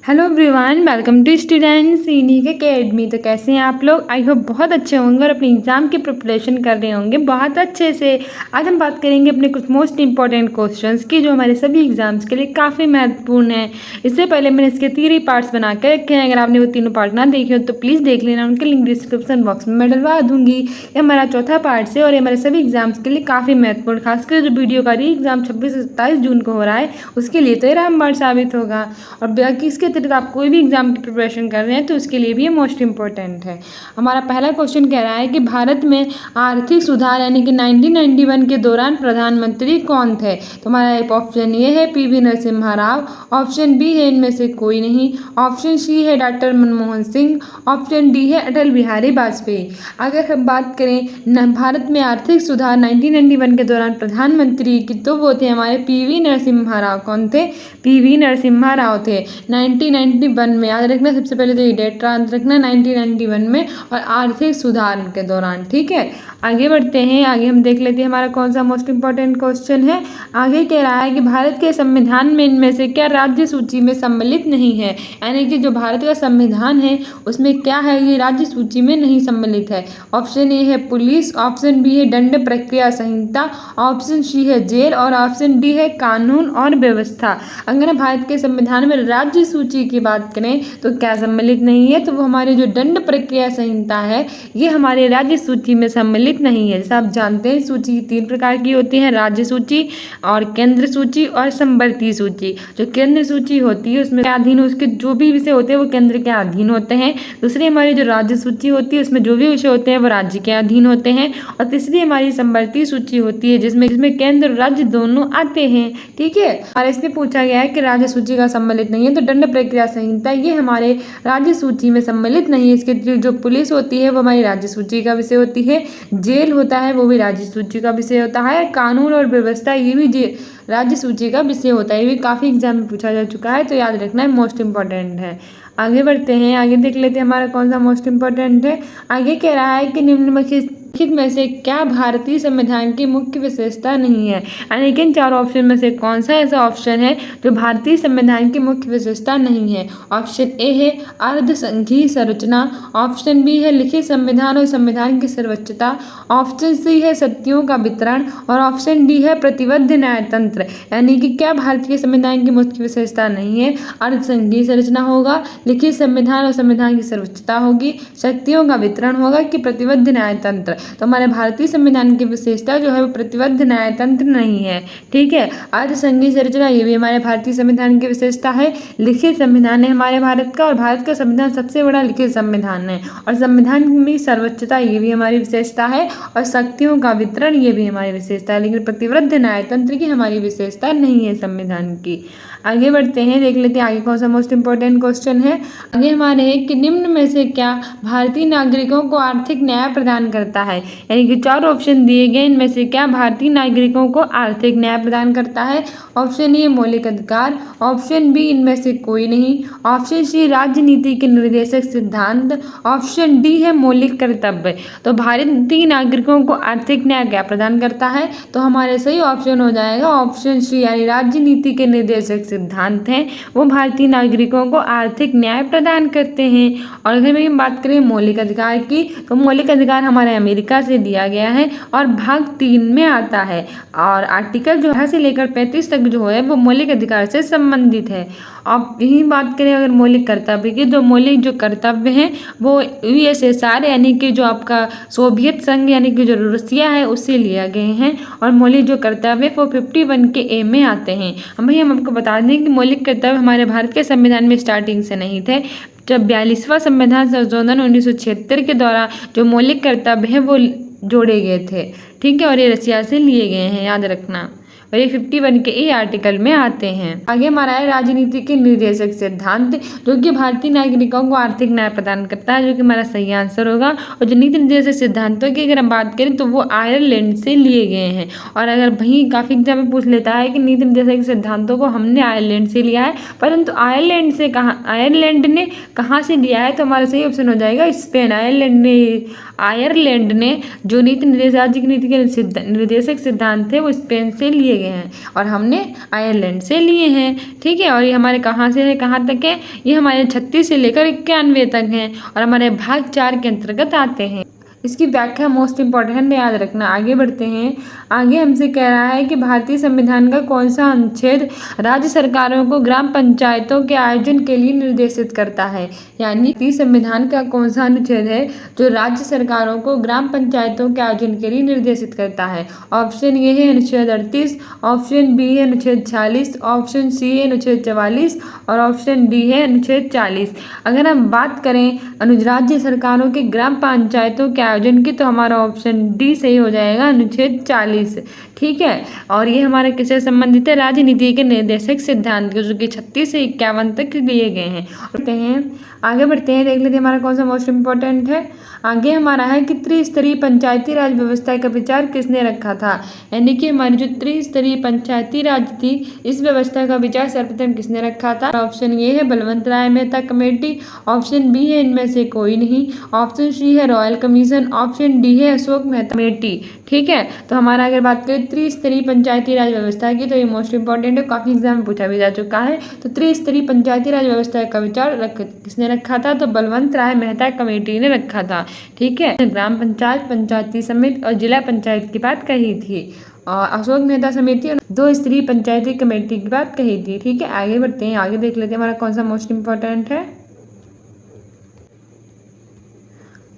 Hello everyone, welcome to Students Unique Academy. तो कैसे हैं आप लोग? आई होप बहुत अच्छे होंगे और अपने एग्ज़ाम की प्रिपरेशन कर रहे होंगे बहुत अच्छे से। आज हम बात करेंगे अपने कुछ मोस्ट इंपॉर्टेंट क्वेश्चंस की जो हमारे सभी एग्जाम्स के लिए काफ़ी महत्वपूर्ण है। इससे पहले मैंने इसके 3 पार्ट्स बना के रखे हैं। अगर आपने वो तीनों पार्ट ना देखे हो तो प्लीज़ देख लेना, उनके लिंक डिस्क्रिप्शन बॉक्स में मैं डलवा दूंगी। ये हमारा चौथा पार्ट से और ये हमारे सभी एग्जाम्स के लिए काफ़ी महत्वपूर्ण, खासकर जो वीडियो का री एग्ज़ाम 26 से 27 जून को हो रहा है उसके लिए तो ये रामबाण साबित होगा। और बाकी इसके अतिरिक्त आप कोई भी एग्जाम की प्रिपरेशन कर रहे हैं तो उसके लिए भी ये मोस्ट इंपॉर्टेंट है। हमारा पहला क्वेश्चन कह रहा है कि भारत में आर्थिक सुधार यानी कि 1991 के दौरान प्रधानमंत्री कौन थे? तो हमारा एक ऑप्शन ये है PV Narasimha Rao, option B है इनमें से कोई नहीं, ऑप्शन सी है doctor Manmohan Singh, option D है अटल बिहारी वाजपेयी। अगर हम बात करें भारत में आर्थिक सुधार 1991 के दौरान प्रधानमंत्री की तो वो थे हमारे पीवी नरसिम्हा राव। कौन थे? पीवी नरसिम्हा राव थे 1991 में। याद रखना, सबसे पहले तो ये डेट याद रखना 1991 में और आर्थिक सुधार के दौरान। ठीक है, आगे बढ़ते हैं। आगे हम देख लेते हैं हमारा कौन सा मोस्ट इंपॉर्टेंट क्वेश्चन है। आगे कह रहा है कि भारत के संविधान में इनमें से क्या राज्य सूची में सम्मिलित नहीं है? यानी कि जो भारत का संविधान है उसमें क्या है, ये राज्य सूची में नहीं सम्मिलित है। ऑप्शन ए है पुलिस, ऑप्शन बी है दंड प्रक्रिया संहिता, ऑप्शन सी है जेल और ऑप्शन डी है कानून और व्यवस्था। अगर भारत के संविधान में राज्य सूची की बात करें तो क्या सम्मिलित नहीं है? तो वो हमारे जो दंड प्रक्रिया संहिता है ये हमारे राज्य सूची में सम्मिलित नहीं है। जैसे आप जानते हैं सूची 3 प्रकार की होती है, राज्य सूची और केंद्र सूची और संवर्ती सूची। जो केंद्र सूची होती है उसमें अधीन उसके जो भी विषय होते हैं वो केंद्र के अधीन होते हैं। दूसरी हमारी जो राज्य सूची होती है उसमें जो भी विषय होते हैं वो राज्य के अधीन होते हैं। और तीसरी हमारी संवर्ती सूची होती है जिसमें केंद्र और राज्य दोनों आते हैं। ठीक है, और इसमें पूछा गया है कि राज्य सूची का सम्मिलित नहीं है तो दंड प्रक्रिया संहिता ये हमारे राज्य सूची में सम्मिलित नहीं है। इसके जो पुलिस होती है वो हमारी राज्य सूची का विषय होती है, जेल होता है वो भी राज्य सूची का विषय होता है, कानून और व्यवस्था ये भी राज्य सूची का विषय होता है। ये भी काफ़ी एग्जाम में पूछा जा चुका है तो याद रखना है, मोस्ट इंपॉर्टेंट है। आगे बढ़ते हैं, आगे देख लेते हैं हमारा कौन सा मोस्ट इंपॉर्टेंट है। आगे कह रहा है कि निम्नलिखित में से क्या भारतीय संविधान की मुख्य विशेषता नहीं है? यानी कि इन 4 ऑप्शन में से कौन सा ऐसा ऑप्शन है जो भारतीय संविधान की मुख्य विशेषता नहीं है? ऑप्शन ए है अर्धसंघीय संरचना, ऑप्शन बी है लिखित संविधान और संविधान की सर्वोच्चता, ऑप्शन सी है शक्तियों का वितरण और ऑप्शन डी है प्रतिबद्ध न्यायतंत्र। यानी कि क्या भारतीय संविधान की मुख्य विशेषता नहीं है? अर्धसंघीय संरचना होगा, लिखित संविधान और संविधान की सर्वोच्चता होगी, शक्तियों का वितरण होगा कि प्रतिबद्ध न्यायतंत्र। तो हमारे भारतीय संविधान की विशेषता जो है वो प्रतिबद्ध न्यायतंत्र नहीं है। ठीक है, अर्धसंघीय संरचना ये भी हमारे भारतीय संविधान की विशेषता है, लिखित संविधान है हमारे भारत का और भारत का संविधान सबसे बड़ा लिखित संविधान है, और संविधान में सर्वोच्चता ये भी हमारी विशेषता है और शक्तियों का वितरण ये भी हमारी विशेषता है। लेकिन प्रतिबद्ध न्यायतंत्र की हमारी विशेषता नहीं है संविधान की। आगे बढ़ते हैं, देख लेते हैं आगे कौन सा मोस्ट इंपॉर्टेंट क्वेश्चन है। आगे हमारे है कि निम्न में से क्या भारतीय नागरिकों को आर्थिक न्याय प्रदान करता है? यानी कि 4 ऑप्शन दिए गए, इनमें से क्या भारतीय नागरिकों को आर्थिक न्याय प्रदान करता है? ऑप्शन ए मौलिक अधिकार, ऑप्शन बी इनमें से कोई नहीं, ऑप्शन सी राजनीति के निर्देशक सिद्धांत, ऑप्शन डी है मौलिक कर्तव्य। तो भारतीय नागरिकों को आर्थिक न्याय क्या प्रदान करता है? तो हमारे सही ऑप्शन हो जाएगा ऑप्शन सी, यानी राजनीति के निर्देशक सिद्धांत हैं वो भारतीय नागरिकों को आर्थिक न्याय प्रदान करते हैं। और अगर हम बात करें मौलिक अधिकार की तो मौलिक अधिकार हमारे अमेरिका से दिया गया है और भाग 3 में आता है और आर्टिकल जो है से लेकर 35 तक जो है वो मौलिक अधिकार से संबंधित है। अब यही बात करें अगर मौलिक कर्तव्य की तो मौलिक जो कर्तव्य हैं वो यूएसएसआर यानी कि जो आपका सोवियत संघ यानी कि जो रूसिया है उससे लिया गए हैं, और मौलिक जो कर्तव्य वो 51 के ए में आते हैं। हम आपको बता दें कि मौलिक कर्तव्य हमारे भारत के संविधान में स्टार्टिंग से नहीं थे। जब 42वां संविधान संशोधन 1976 के द्वारा जो मौलिक कर्तव्य है वो जोड़े गए थे। ठीक है, और ये रसिया से लिए गए हैं, याद रखना, और ये 51 के ए आर्टिकल में आते हैं। आगे हमारा है राजनीति के निर्देशक सिद्धांत, जो कि भारतीय नागरिकों को आर्थिक न्याय प्रदान करता है, जो कि हमारा सही आंसर होगा। और जो नीति निर्देशक सिद्धांतों की अगर हम बात करें तो वो आयरलैंड से लिए गए हैं। और अगर वहीं काफ़ी एग्जाम में पूछ लेता है कि नीति निर्देशक सिद्धांतों को हमने आयरलैंड से लिया है, परंतु आयरलैंड ने कहाँ से लिया है? तो हमारा सही ऑप्शन हो जाएगा स्पेन। आयरलैंड ने जो नीति निर्देशक राज्य की नीति के निर्देशक सिद्धांत थे वो स्पेन से लिए गए गए हैं और हमने आयरलैंड से लिए हैं। ठीक है, और ये हमारे कहाँ से है, कहाँ तक है, ये हमारे 36 से लेकर 91 तक हैं और हमारे भाग 4 के अंतर्गत आते हैं। इसकी व्याख्या मोस्ट इम्पॉर्टेंट याद रखना। आगे बढ़ते हैं। आगे हमसे कह रहा है कि भारतीय संविधान का कौन सा अनुच्छेद राज्य सरकारों को ग्राम पंचायतों के आयोजन के लिए निर्देशित करता है। यानी कि संविधान का कौन सा अनुच्छेद है जो राज्य सरकारों को ग्राम पंचायतों के आयोजन के लिए निर्देशित करता है। ऑप्शन ए है अनुच्छेद 38, ऑप्शन बी है अनुच्छेद 46, ऑप्शन सी है अनुच्छेद 44 और ऑप्शन डी है अनुच्छेद 40। अगर हम बात करें राज्य सरकारों के ग्राम पंचायतों के आयोजन की, तो हमारा ऑप्शन डी सही हो जाएगा, अनुच्छेद 40। ठीक है, और ये हमारे किससे संबंधित है, राजनीति के निर्देशक सिद्धांत जो कि 36 से 51 तक दिए गए हैं। आगे बढ़ते हैं, देख लेते हैं हमारा कौन सा मोस्ट इम्पोर्टेंट है। आगे हमारा है कि त्रिस्तरीय पंचायती राज व्यवस्था का विचार किसने रखा था। यानी कि हमारी जो त्रिस्तरीय पंचायती राज थी, इस व्यवस्था का विचार सर्वप्रथम किसने रखा था। ऑप्शन ए है बलवंत राय मेहता कमेटी, ऑप्शन बी है इनमें से कोई नहीं, ऑप्शन सी है रॉयल कमीशन, ऑप्शन डी है अशोक मेहता कमेटी। ठीक है, तो हमारा अगर बात करें त्रिस्तरीय पंचायती राज व्यवस्था की, तो ये मोस्ट इंपॉर्टेंट है, काफी एग्जाम में पूछा भी जा चुका है। तो त्रिस्तरीय पंचायती राज व्यवस्था का विचार किसने रखा था, तो बलवंत राय मेहता कमेटी ने रखा था। ठीक है, ग्राम पंचायत, पंचायती समिति और जिला पंचायत की बात कही थी और अशोक मेहता समिति और 2 स्तरीय पंचायती कमेटी की बात कही थी। ठीक है, आगे बढ़ते हैं, आगे देख लेते हैं हमारा कौन सा मोस्ट इम्पोर्टेंट है।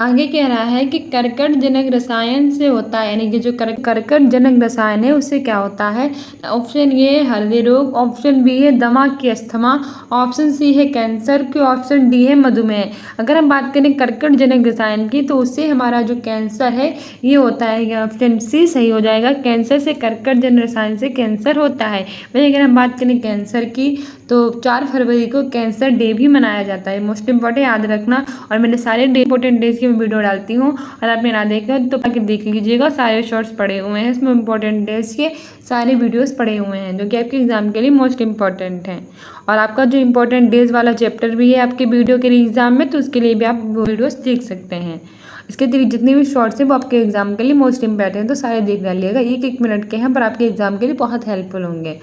आगे कह रहा है कि कर्कट जनक रसायन से होता है, यानी कि जो कर्कट जनक रसायन है उससे क्या होता है। ऑप्शन ए है हृदय रोग, ऑप्शन बी है दमा की अस्थमा, ऑप्शन सी है कैंसर की, ऑप्शन डी है मधुमेह। अगर हम बात करें कर्कट जनक रसायन की, तो उससे हमारा जो कैंसर है ये होता है, ऑप्शन सी सही हो जाएगा, कैंसर से, कर्कट जनक रसायन से कैंसर होता है। वही अगर हम बात करें कैंसर की, तो 4 फरवरी को कैंसर डे भी मनाया जाता है, मोस्ट इंपॉर्टेंट याद रखना। और मैंने सारे इंपॉर्टेंट डेज की वीडियो डालती हूँ, और आपने ना देखा तो आके देख लीजिएगा, सारे शॉर्ट्स पड़े हुए हैं, इसमें इंपॉर्टेंट डेज के सारे वीडियोस पड़े हुए हैं जो कि आपके एग्जाम के लिए मोस्ट इंपॉर्टेंट हैं। और आपका जो इंपॉर्टेंट डेज वाला चैप्टर भी है आपके वीडियो के लिए एग्जाम में, तो उसके लिए भी आप वो वीडियोस देख सकते हैं। इसके जितने भी शॉर्ट्स हैं वो आपके एग्जाम के लिए मोस्ट इंपॉर्टेंट हैं, तो सारे देख डालिएगा, 1-1 मिनट के हैं, पर आपके एग्जाम के लिए बहुत हेल्पफुल होंगे।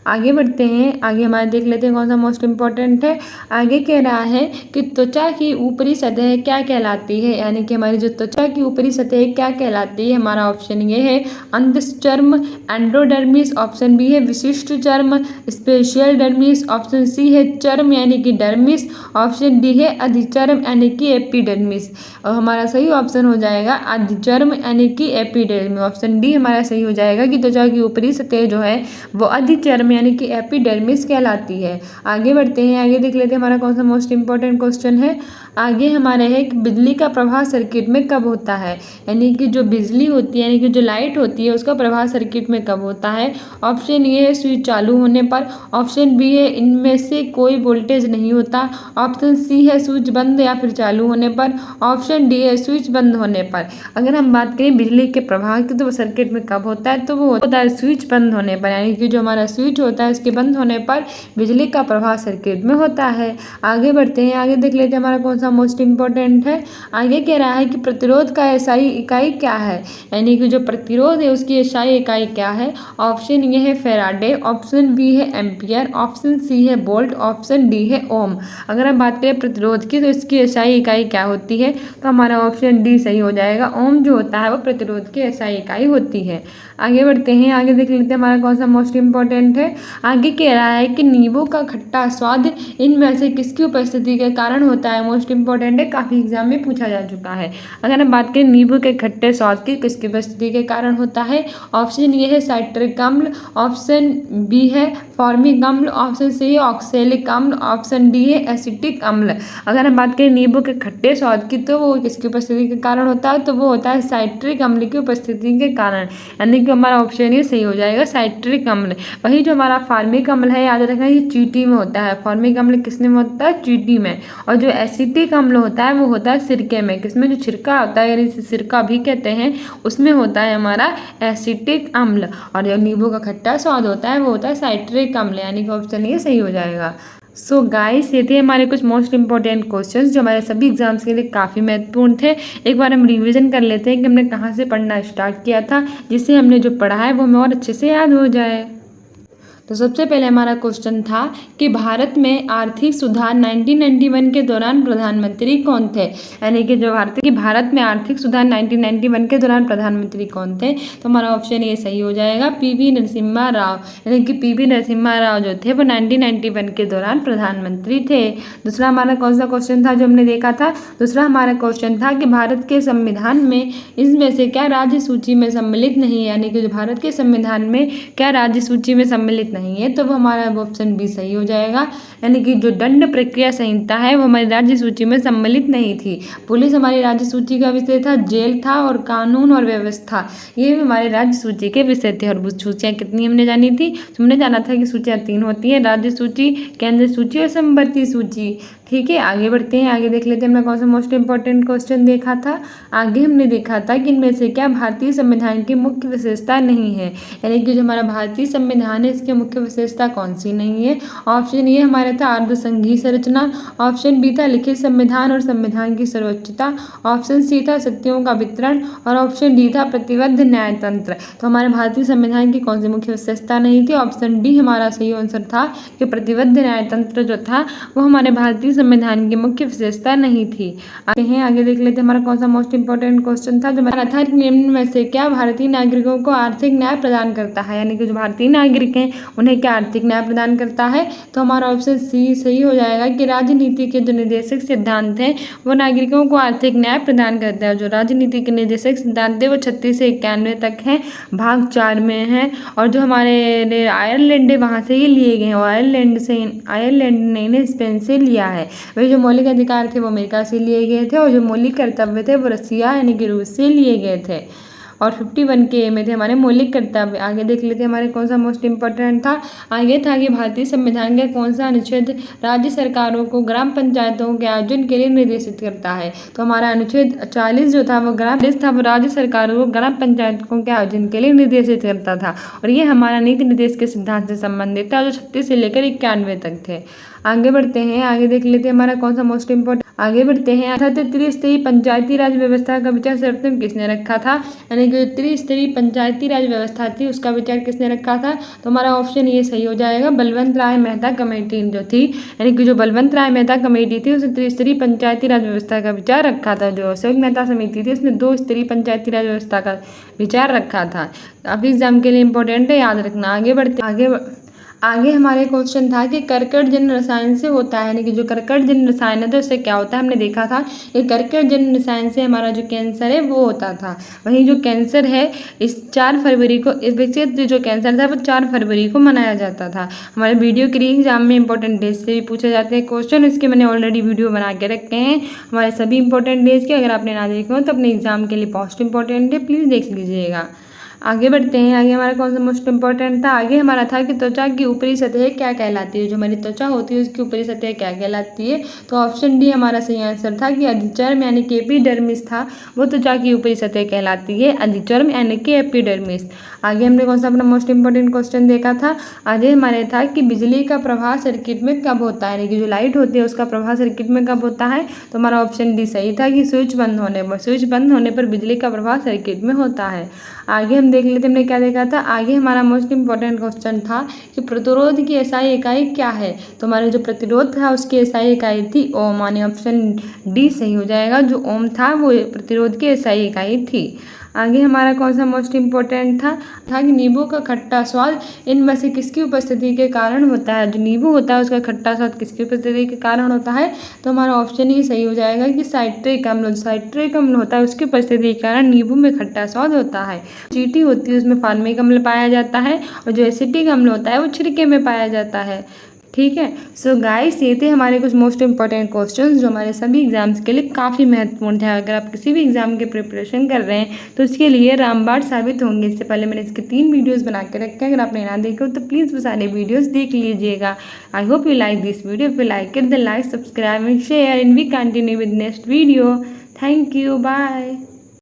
आगे बढ़ते हैं, आगे हमारे देख लेते हैं कौन सा मोस्ट इम्पॉर्टेंट है। आगे कह रहा है कि त्वचा की ऊपरी सतह क्या कहलाती है, यानी कि हमारी जो त्वचा की ऊपरी सतह क्या कहलाती है। हमारा ऑप्शन ये है अंतःचर्म एंडोडर्मिस, ऑप्शन बी है विशिष्ट चर्म स्पेशियल डर्मिस, ऑप्शन सी है चर्म यानी कि डर्मिस, ऑप्शन डी है अधिचर्म यानी कि एपिडर्मिस। और हमारा सही ऑप्शन हो जाएगा अधिचर्म यानी कि एपिडर्मिस। ऑप्शन डी हमारा सही हो जाएगा कि त्वचा की ऊपरी सतह जो है वो अधिचर्म यानी कि एपिडर्मिस कहलाती है। आगे बढ़ते हैं, आगे देख लेते हैं हमारा कौन सा मोस्ट इंपॉर्टेंट क्वेश्चन है। आगे हमारे है कि बिजली का प्रवाह सर्किट में कब होता है, यानी कि जो बिजली होती है, यानी कि जो लाइट होती है उसका प्रवाह सर्किट में कब होता है। ऑप्शन ए है स्विच चालू होने पर, ऑप्शन बी है इनमें से कोई वोल्टेज नहीं होता, ऑप्शन सी है स्विच बंद या फिर चालू होने पर, ऑप्शन डी है स्विच बंद होने पर। अगर हम बात करें बिजली के प्रवाह की, तो वो सर्किट में कब होता है, तो वो होता है स्विच बंद होने पर, यानी कि जो हमारा स्विच होता है उसके बंद होने पर बिजली का प्रवाह सर्किट में होता है। आगे बढ़ते हैं, आगे देख लेते हैं हमारा कौन सा मोस्ट इंपॉर्टेंट है। आगे कह रहा है कि प्रतिरोध का एसआई इकाई क्या है, यानी कि जो प्रतिरोध है उसकी एसआई इकाई क्या है। ऑप्शन ये है फेराडे, ऑप्शन बी है एम्पियर, ऑप्शन सी है वोल्ट, ऑप्शन डी है ओम। अगर हम बात करें प्रतिरोध की, तो इसकी एसआई इकाई क्या होती है, तो हमारा ऑप्शन डी सही हो जाएगा, ओम जो होता है वो प्रतिरोध की एसआई इकाई होती है। आगे बढ़ते हैं, आगे देख लेते हैं हमारा कौन सा मोस्ट इंपॉर्टेंट है। आगे कह रहा है कि नींबू का खट्टा स्वाद इनमें से किसकी उपस्थिति के कारण होता है। मोस्ट इंपॉर्टेंट है, काफ़ी एग्जाम में पूछा जा चुका है। अगर हम बात करें नींबू के खट्टे स्वाद की, किसकी उपस्थिति के कारण होता है। ऑप्शन ये है साइट्रिक अम्ल, ऑप्शन बी है फॉर्मिक अम्ल, ऑप्शन सी है ऑक्सैलिक अम्ल, ऑप्शन डी है एसिटिक अम्ल। अगर हम बात करें नींबू के खट्टे स्वाद की, तो वो किसकी उपस्थिति के कारण होता है, तो वो होता है साइट्रिक अम्ल की उपस्थिति के कारण, यानी कि हमारा ऑप्शन ये सही हो जाएगा साइट्रिक अम्ल। वही जो हमारा फार्मिक अम्ल है, याद रखना ये चींटी में होता है। फार्मिक अम्ल किसमें होता है, चींटी में। और जो एसिटिक अम्ल होता है वो होता है सिरके में, किसमें, जो छिरका होता है यानी सिरका भी कहते हैं, उसमें होता है हमारा एसिटिक अम्ल। और जो नींबू का खट्टा स्वाद होता है वो होता है साइट्रिक अम्ल, यानी कि ऑप्शन ये सही हो जाएगा। सो गाइस, ये थे हमारे कुछ मोस्ट इंपॉर्टेंट क्वेश्चंस जो हमारे सभी एग्जाम्स के लिए काफ़ी महत्वपूर्ण थे। एक बार हम रिवीजन कर लेते हैं कि हमने कहाँ से पढ़ना स्टार्ट किया था, जिससे हमने जो पढ़ा है वो हमें और अच्छे से याद हो जाए। तो सबसे पहले हमारा क्वेश्चन था कि भारत में आर्थिक सुधार 1991 के दौरान प्रधानमंत्री कौन थे। यानी कि भारत में आर्थिक सुधार 1991 के दौरान प्रधानमंत्री कौन थे। तो हमारा ऑप्शन ये सही हो जाएगा, पीवी नरसिम्हा राव। यानी कि पीवी नरसिम्हा राव जो थे वो 1991 के दौरान प्रधानमंत्री थे। दूसरा हमारा कौन सा क्वेश्चन था जो हमने देखा था। दूसरा हमारा क्वेश्चन था कि भारत के संविधान में इसमें से क्या राज्य सूची में सम्मिलित नहीं है। यानी कि जो भारत के संविधान में क्या राज्य सूची में सम्मिलित नहीं है, तो वो हमारा ऑप्शन बी सही हो जाएगा। यानी कि जो दंड प्रक्रिया संहिता है वो हमारी राज्य सूची में सम्मिलित नहीं थी। पुलिस हमारी राज्य सूची का विषय था, जेल था, और कानून और व्यवस्था ये भी हमारे राज्य सूची के विषय थे। और वो सूचियाँ कितनी हमने जानी थी, हमने जाना था कि सूचियाँ 3 होती हैं, राज्य सूची, केंद्र सूची और समवर्ती सूची। ठीक है, आगे बढ़ते हैं। आगे देख लेते हैं हमने कौन सा मोस्ट इंपॉर्टेंट क्वेश्चन देखा था। आगे हमने देखा था कि इनमें से क्या भारतीय संविधान की मुख्य विशेषता नहीं है। यानी कि जो हमारा भारतीय संविधान है इसकी मुख्य विशेषता कौन सी नहीं है। ऑप्शन ए हमारा था अर्धसंघीय संरचना, ऑप्शन बी था लिखित संविधान और संविधान की सर्वोच्चता, ऑप्शन सी था सत्यों का वितरण, और ऑप्शन डी था प्रतिबद्ध न्यायतंत्र। तो हमारे भारतीय संविधान की कौन सी मुख्य विशेषता नहीं थी। ऑप्शन डी हमारा सही आंसर था कि प्रतिबद्ध न्यायतंत्र जो था वो हमारे भारतीय संविधान की मुख्य विशेषता नहीं थी। आगे देख लेते हैं हमारा कौन सा मोस्ट इंपॉर्टेंट क्वेश्चन था जो हमारा था, निम्न में से क्या भारतीय नागरिकों को आर्थिक न्याय प्रदान करता है। यानी कि जो भारतीय नागरिक हैं उन्हें क्या आर्थिक न्याय प्रदान करता है। तो हमारा ऑप्शन सी सही हो जाएगा कि राजनीति के जो निर्देशक सिद्धांत हैं वो नागरिकों को आर्थिक न्याय प्रदान करता है। जो राजनीति के निर्देशक सिद्धांत है वो 36 से 91 तक हैं, भाग 4 में है। और जो हमारे आयरलैंड है वहाँ से ये लिए गए हैं, और आयरलैंड ने इन्हें स्पेन से लिया है। वही जो मौलिक अधिकार थे वो अमेरिका से लिए गए थे, और जो मौलिक कर्तव्य थे वो रसिया यानी कि रूस से लिए गए थे। और 51 के में थे हमारे मौलिक कर्तव्य। आगे देख लेते हैं हमारे कौन सा मोस्ट इंपॉर्टेंट था। आगे था कि भारतीय संविधान का कौन सा अनुच्छेद राज्य सरकारों को ग्राम पंचायतों के आयोजन के लिए निर्देशित करता है। तो हमारा अनुच्छेद 40 जो था वो राज्य सरकारों को ग्राम पंचायतों के आयोजन के लिए निर्देशित करता था, और ये हमारा नीति निर्देश के सिद्धांत से संबंधित था जो 36 से लेकर 91 तक थे। आगे बढ़ते हैं, आगे देख लेते हैं हमारा कौन सा मोस्ट इंपॉर्टेंट। आगे बढ़ते हैं, त्रिस्तरीय पंचायती राज व्यवस्था का विचार सर्वप्रथम किसने रखा था। यानी कि त्रिस्तरीय पंचायती राज व्यवस्था थी उसका विचार किसने रखा था। तो हमारा ऑप्शन ये सही हो जाएगा, बलवंत राय मेहता कमेटी जो थी। यानी कि जो बलवंत राय मेहता कमेटी थी उसने त्रिस्तरीय पंचायती राज व्यवस्था का विचार रखा था। जो अशोक मेहता समिति थी उसने 2 स्तरीय पंचायती राज व्यवस्था का विचार रखा था। काफी एग्जाम के लिए इंपॉर्टेंट है, याद रखना। आगे हमारे क्वेश्चन था कि कर्कट जन्य रसायन से होता है। यानी कि जो कर्कट जन्य रसायन है तो इससे क्या होता है, हमने देखा था कि कर्कट जन्य रसायन से हमारा जो कैंसर है वो होता था। वहीं जो कैंसर है इस 4 फरवरी को विकसित जो कैंसर था वो 4 फरवरी को मनाया जाता था। हमारे वीडियो के एग्जाम में इंपॉर्टेंट डेज से भी पूछे जाते हैं क्वेश्चन, इसके मैंने ऑलरेडी वीडियो बना के रखे हैं हमारे सभी इंपॉर्टेंट डेज के। अगर आपने ना देखे हो तो अपने एग्जाम के लिए मोस्ट इंपॉर्टेंट है, प्लीज़ देख लीजिएगा। आगे बढ़ते हैं, आगे हमारा कौन सा मोस्ट इंपॉर्टेंट था। आगे हमारा था कि त्वचा की ऊपरी सतह क्या कहलाती है। जो हमारी त्वचा होती है उसकी ऊपरी सतह क्या कहलाती है। तो ऑप्शन डी हमारा सही आंसर था कि अधिचर्म यानी कि एपिडर्मिस था वो त्वचा की ऊपरी सतह कहलाती है, अधिचर्म यानी कि एपिडर्मिस। आगे हमने कौन सा अपना मोस्ट इंपॉर्टेंट क्वेश्चन देखा था। आगे हमारे था कि बिजली का प्रवाह सर्किट में कब होता है। यानी कि जो लाइट होती है उसका प्रवाह सर्किट में कब होता है। तो हमारा ऑप्शन डी सही था कि स्विच बंद होने पर बिजली का प्रवाह सर्किट में होता है। आगे हम देख लेते हमने क्या देखा था। आगे हमारा मोस्ट इंपॉर्टेंट क्वेश्चन था कि प्रतिरोध की एसआई इकाई क्या है। तो हमारा जो प्रतिरोध था उसकी एसआई इकाई थी ओम। यानी ऑप्शन डी सही हो जाएगा, जो ओम था वो प्रतिरोध की एसआई इकाई थी। आगे हमारा कौन सा मोस्ट इम्पोर्टेंट था कि नींबू का खट्टा स्वाद इनमें से किसकी उपस्थिति के कारण होता है। जो नींबू होता है उसका खट्टा स्वाद किसकी उपस्थिति के कारण होता है। तो हमारा ऑप्शन ही सही हो जाएगा कि साइट्रिक अम्ल होता है उसकी उपस्थिति के कारण नींबू में खट्टा स्वाद होता है। चींटी होती है उसमें फार्मिक अम्ल पाया जाता है, और जो एसिटिक अम्ल होता है वो छिड़के में पाया जाता है। ठीक है, सो गाइस ये थे हमारे कुछ मोस्ट इंपॉर्टेंट क्वेश्चंस जो हमारे सभी एग्जाम्स के लिए काफ़ी महत्वपूर्ण थे। अगर आप किसी भी एग्जाम की प्रिपरेशन कर रहे हैं तो उसके लिए रामबाण साबित होंगे। इससे पहले मैंने इसके 3 वीडियोस बना के रखे हैं, अगर आपने ना देखे हो तो प्लीज़ वो सारे वीडियोस देख लीजिएगा। I hope you like this video. If you like it then like, subscribe and share, and we continue with next video. Thank you, bye.